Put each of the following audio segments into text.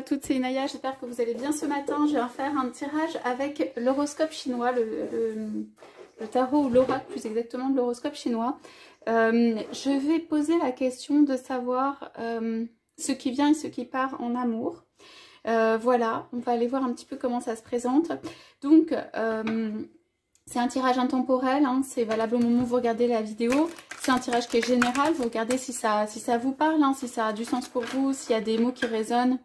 à toutes, c'est Inaya, j'espère que vous allez bien ce matin. Je vais faire un tirage avec l'horoscope chinois, le tarot ou l'oracle plus exactement de l'horoscope chinois. Je vais poser la question de savoir ce qui vient et ce qui part en amour. Voilà, on va aller voir un petit peu comment ça se présente. Donc, c'est un tirage intemporel, hein, c'est valable au moment où vous regardez la vidéo. C'est un tirage qui est général, vous regardez si ça vous parle, hein, si ça a du sens pour vous, s'il y a des mots qui résonnent,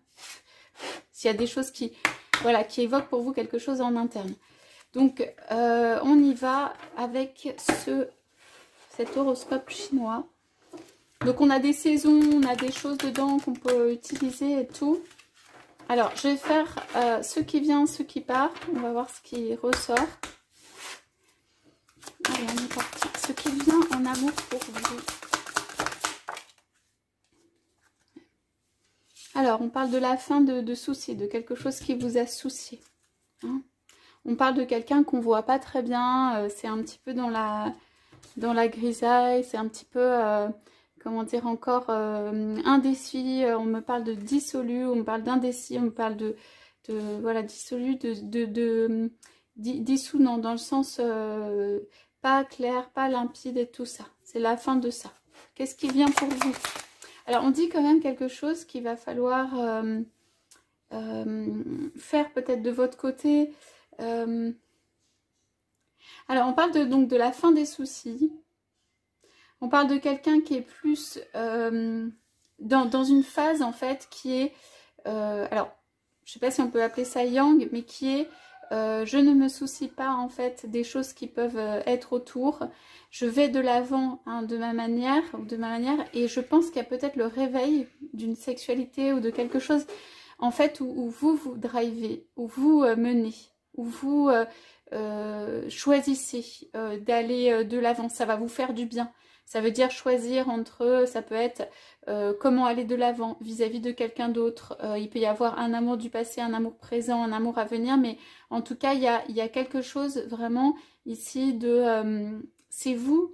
s'il y a des choses qui, voilà, qui évoquent pour vous quelque chose en interne. Donc, on y va avec cet horoscope chinois. Donc, on a des saisons, on a des choses dedans qu'on peut utiliser et tout. Alors, je vais faire ce qui vient, ce qui part. On va voir ce qui ressort. Allez, on est parti. Ce qui vient en amour pour vous. Alors, on parle de la fin de soucis, de quelque chose qui vous a soucié. Hein, on parle de quelqu'un qu'on ne voit pas très bien. C'est un petit peu dans la grisaille. C'est un petit peu, comment dire encore, indécis. On me parle de dissolu, on me parle d'indécis, on me parle de voilà, dissolu, dissous, non, dans le sens... pas clair, pas limpide et tout ça. C'est la fin de ça. Qu'est-ce qui vient pour vous? Alors, on dit quand même quelque chose qu'il va falloir faire peut-être de votre côté. Alors, on parle donc de la fin des soucis. On parle de quelqu'un qui est plus dans une phase, en fait, qui est... alors, je ne sais pas si on peut appeler ça yang, mais qui est... je ne me soucie pas en fait des choses qui peuvent être autour. Je vais de l'avant, hein, de ma manière, et je pense qu'il y a peut-être le réveil d'une sexualité ou de quelque chose en fait où vous drivez, où vous menez, où vous choisissez d'aller de l'avant. Ça va vous faire du bien. Ça veut dire choisir entre, ça peut être comment aller de l'avant vis-à-vis de quelqu'un d'autre. Il peut y avoir un amour du passé, un amour présent, un amour à venir, mais en tout cas, il y a quelque chose vraiment ici de... c'est vous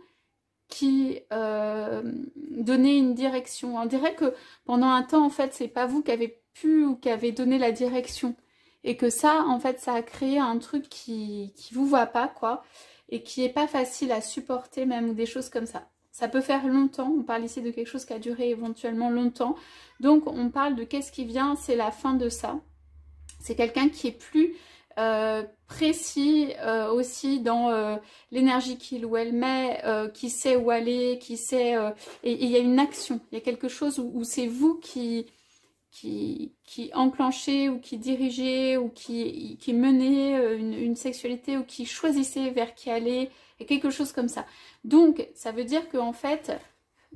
qui donnez une direction. On dirait que pendant un temps, en fait, c'est pas vous qui avez pu ou qui avez donné la direction. Et que ça, en fait, ça a créé un truc qui vous va pas, quoi. Et qui est pas facile à supporter même, ou des choses comme ça. Ça peut faire longtemps, on parle ici de quelque chose qui a duré éventuellement longtemps. Donc on parle de qu'est-ce qui vient, c'est la fin de ça. C'est quelqu'un qui est plus précis aussi dans l'énergie qu'il ou elle met, qui sait où aller, qui sait... et il y a une action, il y a quelque chose où c'est vous qui enclenchez ou qui dirigez ou qui menez une sexualité ou qui choisissez vers qui aller, et quelque chose comme ça. Donc, ça veut dire que en fait,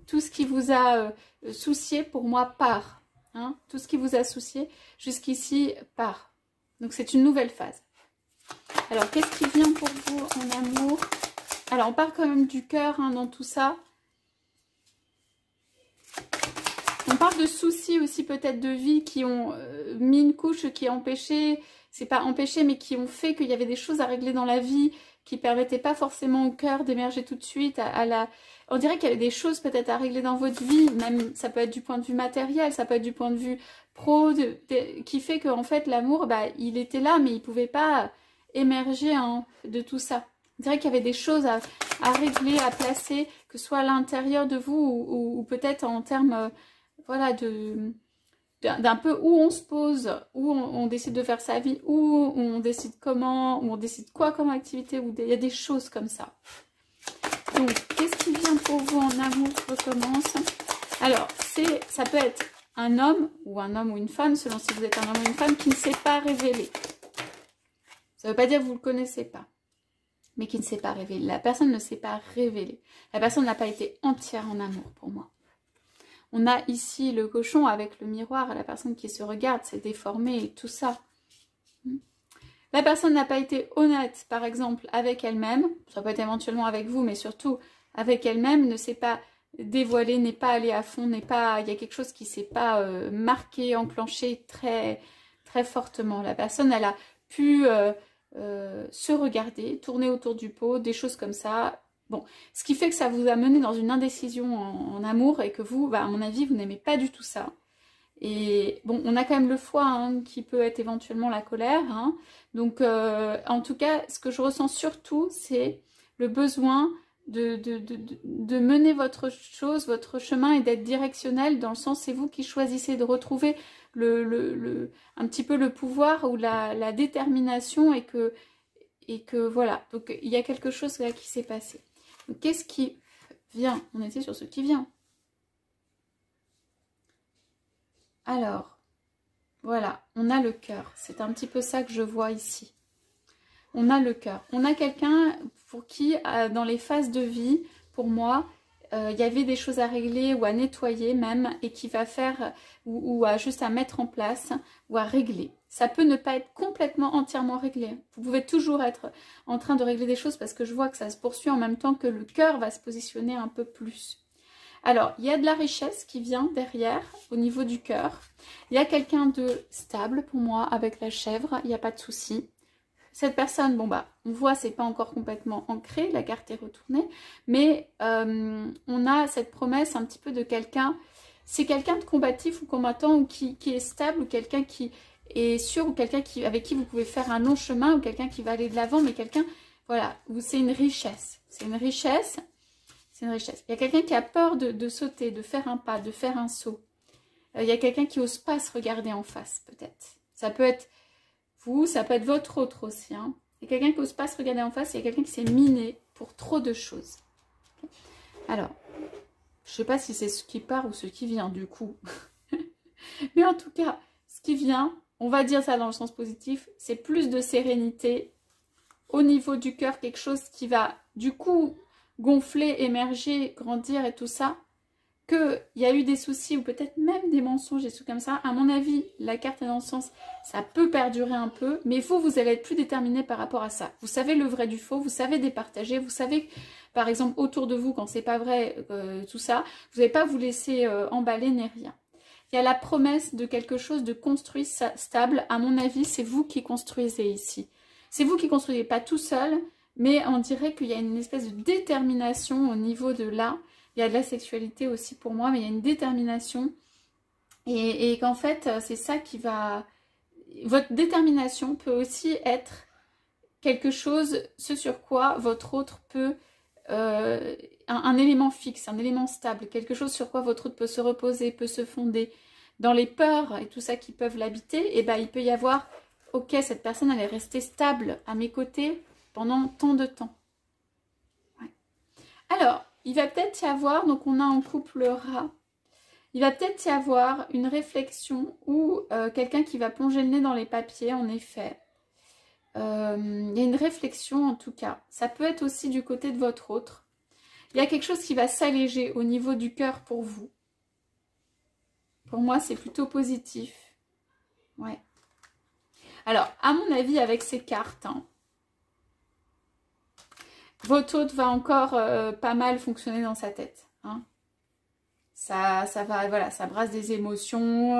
tout ce qui vous a soucié, pour moi, part. Hein, tout ce qui vous a soucié jusqu'ici part. Donc, c'est une nouvelle phase. Alors, qu'est-ce qui vient pour vous en amour? Alors, on part quand même du cœur hein, dans tout ça. On parle de soucis aussi peut-être de vie qui ont mis une couche qui a empêché, c'est pas empêché, mais qui ont fait qu'il y avait des choses à régler dans la vie qui permettaient pas forcément au cœur d'émerger tout de suite. On dirait qu'il y avait des choses peut-être à régler dans votre vie, même ça peut être du point de vue matériel, ça peut être du point de vue pro, qui fait qu'en fait l'amour, bah, il était là, mais il pouvait pas émerger hein, de tout ça. On dirait qu'il y avait des choses à régler, à placer, que ce soit à l'intérieur de vous ou peut-être en termes... voilà, d'un peu où on se pose, où on décide de faire sa vie, où on décide comment, où on décide quoi comme activité, où il y a des choses comme ça. Donc, qu'est-ce qui vient pour vous en amour? Je recommence. Alors, ça peut être un homme ou une femme, selon si vous êtes un homme ou une femme, qui ne s'est pas révélé. Ça ne veut pas dire que vous ne le connaissez pas, mais qui ne s'est pas révélé. La personne ne s'est pas révélée. La personne n'a pas été entière en amour pour moi. On a ici le cochon avec le miroir, la personne qui se regarde, s'est déformée et tout ça. La personne n'a pas été honnête, par exemple, avec elle-même, ça peut être éventuellement avec vous, mais surtout avec elle-même, ne s'est pas dévoilée, n'est pas allée à fond, il y a quelque chose qui ne s'est pas marqué, enclenché très, très fortement. La personne, elle a pu se regarder, tourner autour du pot, des choses comme ça. Bon, ce qui fait que ça vous a mené dans une indécision en amour et que vous, bah, à mon avis, vous n'aimez pas du tout ça. Et bon, on a quand même le foie hein, qui peut être éventuellement la colère. Hein. Donc, en tout cas, ce que je ressens surtout, c'est le besoin de mener votre chose, votre chemin et d'être directionnel dans le sens, c'est vous qui choisissez de retrouver un petit peu le pouvoir ou la détermination et que voilà. Donc, il y a quelque chose là qui s'est passé. Donc, qu'est-ce qui vient? On était sur ce qui vient. Alors, voilà, on a le cœur. C'est un petit peu ça que je vois ici. On a le cœur. On a quelqu'un pour qui, dans les phases de vie, pour moi, il y avait des choses à régler ou à nettoyer même, et qui va faire, ou juste à mettre en place, ou à régler. Ça peut ne pas être complètement, entièrement réglé. Vous pouvez toujours être en train de régler des choses parce que je vois que ça se poursuit en même temps que le cœur va se positionner un peu plus. Alors, il y a de la richesse qui vient derrière, au niveau du cœur. Il y a quelqu'un de stable pour moi, avec la chèvre, il n'y a pas de souci. Cette personne, bon bah, on voit, c'est pas encore complètement ancré, la carte est retournée, mais on a cette promesse un petit peu de quelqu'un, c'est quelqu'un de combatif ou combattant, ou qui est stable, ou quelqu'un qui est sûr, ou quelqu'un avec qui vous pouvez faire un long chemin, ou quelqu'un qui va aller de l'avant, mais quelqu'un, voilà, où c'est une richesse. C'est une richesse. C'est une richesse. Il y a quelqu'un qui a peur de sauter, de faire un pas, de faire un saut. Il y a quelqu'un qui n'ose pas se regarder en face, peut-être. Ça peut être vous, ça peut être votre autre aussi. Hein. Il y a quelqu'un qui n'ose pas se regarder en face, il y a quelqu'un qui s'est miné pour trop de choses. Alors, je ne sais pas si c'est ce qui part ou ce qui vient, du coup. Mais en tout cas, ce qui vient, on va dire ça dans le sens positif, c'est plus de sérénité au niveau du cœur, quelque chose qui va, du coup, gonfler, émerger, grandir et tout ça, qu'il y a eu des soucis ou peut-être même des mensonges et tout comme ça. À mon avis, la carte est dans le sens, ça peut perdurer un peu, mais vous allez être plus déterminé par rapport à ça. Vous savez le vrai du faux, vous savez départager, vous savez, par exemple, autour de vous, quand c'est pas vrai, tout ça, vous n'allez pas vous laisser emballer ni rien. Il y a la promesse de quelque chose de construit, stable. À mon avis, c'est vous qui construisez ici. C'est vous qui construisez, pas tout seul, mais on dirait qu'il y a une espèce de détermination au niveau de là. Il y a de la sexualité aussi pour moi, mais il y a une détermination. Et qu'en fait, c'est ça qui va... Votre détermination peut aussi être quelque chose, ce sur quoi votre autre peut... un élément fixe, un élément stable, quelque chose sur quoi votre autre peut se reposer, peut se fonder. Dans les peurs et tout ça qui peuvent l'habiter, et ben il peut y avoir... Ok, cette personne, elle est restée stable à mes côtés pendant tant de temps. Ouais. Alors... il va peut-être y avoir, donc on a en couple rat, il va peut-être y avoir une réflexion ou quelqu'un qui va plonger le nez dans les papiers, en effet. Il y a une réflexion en tout cas. Ça peut être aussi du côté de votre autre. Il y a quelque chose qui va s'alléger au niveau du cœur pour vous. Pour moi, c'est plutôt positif. Ouais. Alors, à mon avis, avec ces cartes... hein, votre autre va encore pas mal fonctionner dans sa tête. Hein. Ça va, voilà, ça brasse des émotions,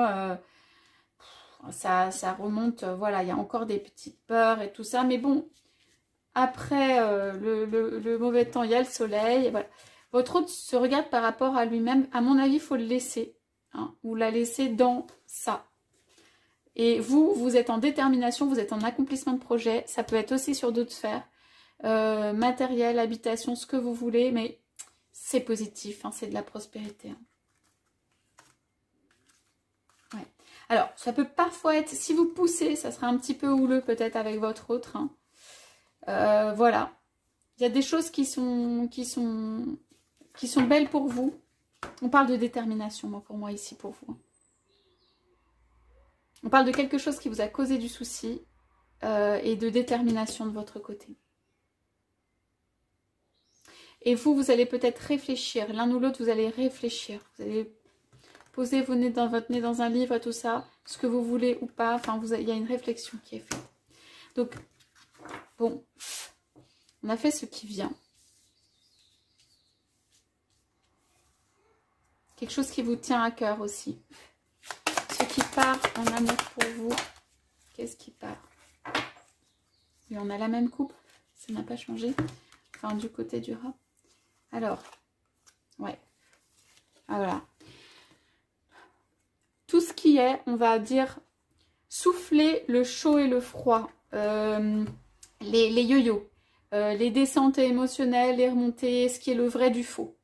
ça remonte, voilà, il y a encore des petites peurs et tout ça. Mais bon, après le mauvais temps, il y a le soleil. Voilà. Votre autre se regarde par rapport à lui-même. À mon avis, il faut le laisser. Hein, ou la laisser dans ça. Et vous êtes en détermination, vous êtes en accomplissement de projet. Ça peut être aussi sur d'autres sphères. Matériel, habitation, ce que vous voulez, mais c'est positif, hein, c'est de la prospérité. Hein. Ouais. Alors, ça peut parfois être, si vous poussez, ça sera un petit peu houleux peut-être avec votre autre. Hein. Voilà. Il y a des choses qui sont belles pour vous. On parle de détermination, moi, pour moi, ici, pour vous. Hein. On parle de quelque chose qui vous a causé du souci et de détermination de votre côté. Et vous allez peut-être réfléchir. L'un ou l'autre, vous allez réfléchir. Vous allez poser votre nez dans un livre, tout ça. Ce que vous voulez ou pas. Enfin, il y a une réflexion qui est faite. Donc, bon. On a fait ce qui vient. Quelque chose qui vous tient à cœur aussi. Ce qui part en amour pour vous. Qu'est-ce qui part? Et on a la même coupe. Ça n'a pas changé. Enfin, du côté du rat. Alors, ouais. Ah, voilà. Tout ce qui est, on va dire, souffler le chaud et le froid, les yo-yo, les descentes émotionnelles, les remontées, ce qui est le vrai du faux.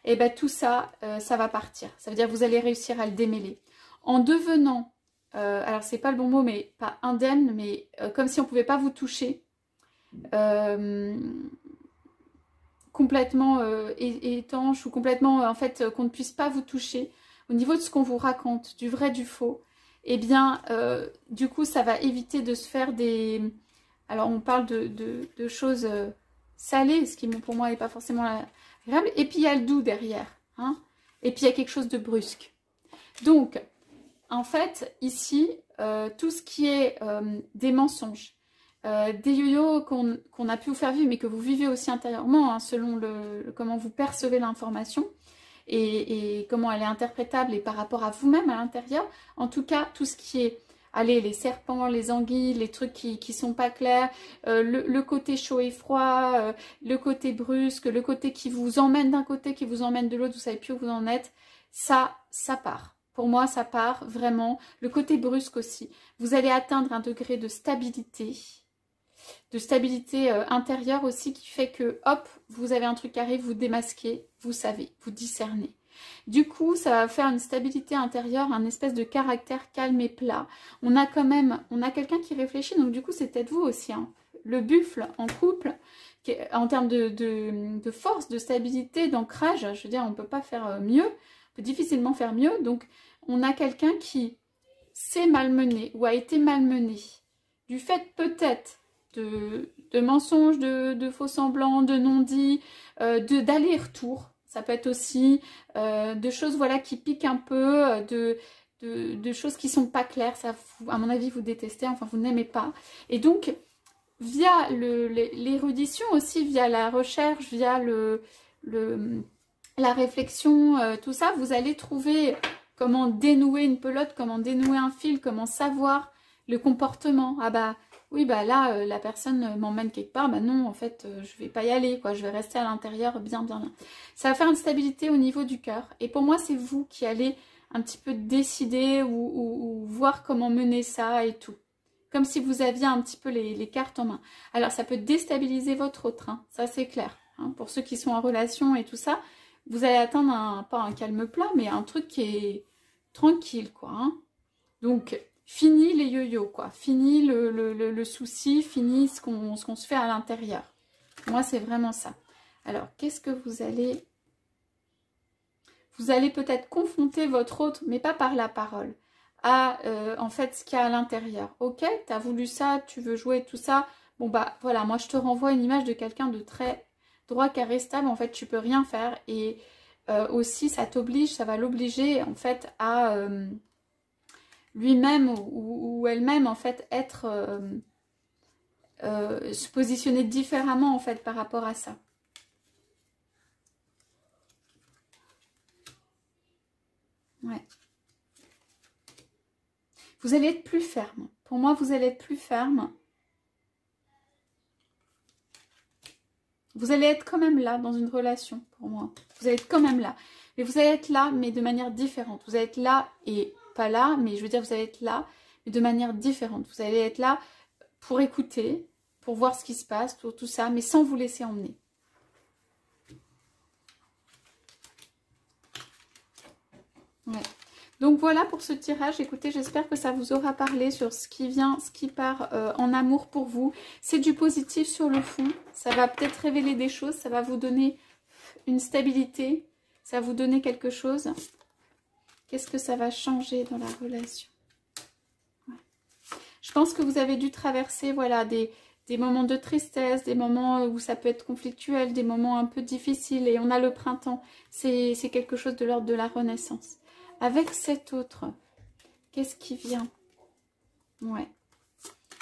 Et bien tout ça, ça va partir. Ça veut dire que vous allez réussir à le démêler. En devenant, alors c'est pas le bon mot, mais pas indemne, mais comme si on ne pouvait pas vous toucher, complètement étanche ou complètement, en fait, qu'on ne puisse pas vous toucher, au niveau de ce qu'on vous raconte, du vrai, du faux, eh bien, du coup, ça va éviter de se faire des... Alors, on parle de choses salées, ce qui, pour moi, n'est pas forcément agréable. Et puis, il y a le doux derrière. Hein, et puis, il y a quelque chose de brusque. Donc, en fait, ici, tout ce qui est des mensonges, des yo-yo qu'on a pu vous faire vivre, mais que vous vivez aussi intérieurement, hein, selon comment vous percevez l'information et comment elle est interprétable et par rapport à vous-même à l'intérieur. En tout cas, tout ce qui est, allez, les serpents, les anguilles, les trucs qui sont pas clairs, le côté chaud et froid, le côté brusque, le côté qui vous emmène d'un côté, qui vous emmène de l'autre, vous savez plus où vous en êtes, ça part. Pour moi, ça part vraiment. Le côté brusque aussi. Vous allez atteindre un degré de stabilité intérieure aussi qui fait que, hop, vous avez un truc qui arrive, vous démasquez, vous savez, vous discernez. Du coup, ça va faire une stabilité intérieure, un espèce de caractère calme et plat. On a quelqu'un qui réfléchit, donc du coup, c'est peut-être vous aussi, hein. Le buffle en couple, en termes de force, de stabilité, d'ancrage, je veux dire, on ne peut pas faire mieux, on peut difficilement faire mieux. Donc, on a quelqu'un qui s'est malmené ou a été malmené du fait peut-être de mensonges, de faux semblants, de non-dits, d'aller-retour. Ça peut être aussi de choses voilà, qui piquent un peu, de choses qui ne sont pas claires. Ça, à mon avis, vous détestez, enfin vous n'aimez pas. Et donc, via l'érudition aussi, via la recherche, via la réflexion, tout ça, vous allez trouver comment dénouer une pelote, comment dénouer un fil, comment savoir le comportement. Ah bah oui, bah là, la personne m'emmène quelque part, bah non, en fait, je vais pas y aller, quoi, je vais rester à l'intérieur bien. Ça va faire une stabilité au niveau du cœur. Et pour moi, c'est vous qui allez un petit peu décider ou voir comment mener ça et tout. Comme si vous aviez un petit peu les cartes en main. Alors, ça peut déstabiliser votre autre, hein, ça c'est clair. Hein, pour ceux qui sont en relation et tout ça, vous allez atteindre pas un calme plat, mais un truc qui est tranquille, quoi. Hein. Donc, fini les yo-yo, quoi. Fini le souci, fini ce qu'on se fait à l'intérieur. Moi, c'est vraiment ça. Alors, qu'est-ce que vous allez... Vous allez peut-être confronter votre autre, mais pas par la parole, à, en fait, ce qu'il y a à l'intérieur. Ok, tu as voulu ça, tu veux jouer, tout ça. Bon, bah, voilà, moi, je te renvoie une image de quelqu'un de très droit, carré, stable. En fait, tu peux rien faire. Et aussi, ça t'oblige, ça va l'obliger, en fait, à... lui-même ou elle-même, en fait, se positionner différemment, en fait, par rapport à ça. Ouais. Vous allez être plus ferme. Pour moi, vous allez être plus ferme. Vous allez être quand même là dans une relation, pour moi. Vous allez être quand même là. Mais vous allez être là, mais de manière différente. Vous allez être là et... pas là, mais je veux dire, vous allez être là, mais de manière différente. Vous allez être là pour écouter, pour voir ce qui se passe, pour tout ça, mais sans vous laisser emmener. Ouais. Donc voilà pour ce tirage. Écoutez, j'espère que ça vous aura parlé sur ce qui vient, ce qui part en amour pour vous. C'est du positif sur le fond. Ça va peut-être révéler des choses, ça va vous donner une stabilité, ça va vous donner quelque chose. Qu'est-ce que ça va changer dans la relation? Ouais. Je pense que vous avez dû traverser voilà, des moments de tristesse, des moments où ça peut être conflictuel, des moments un peu difficiles. Et on a le printemps. C'est quelque chose de l'ordre de la renaissance. Avec cet autre, qu'est-ce qui vient? Ouais.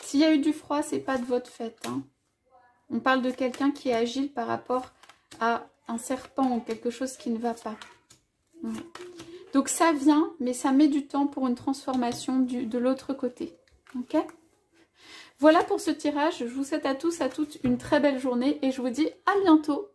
S'il y a eu du froid, c'est pas de votre fait. Hein. On parle de quelqu'un qui est agile par rapport à un serpent ou quelque chose qui ne va pas. Ouais. Donc ça vient, mais ça met du temps pour une transformation de l'autre côté. Ok? Voilà pour ce tirage. Je vous souhaite à tous, à toutes une très belle journée et je vous dis à bientôt.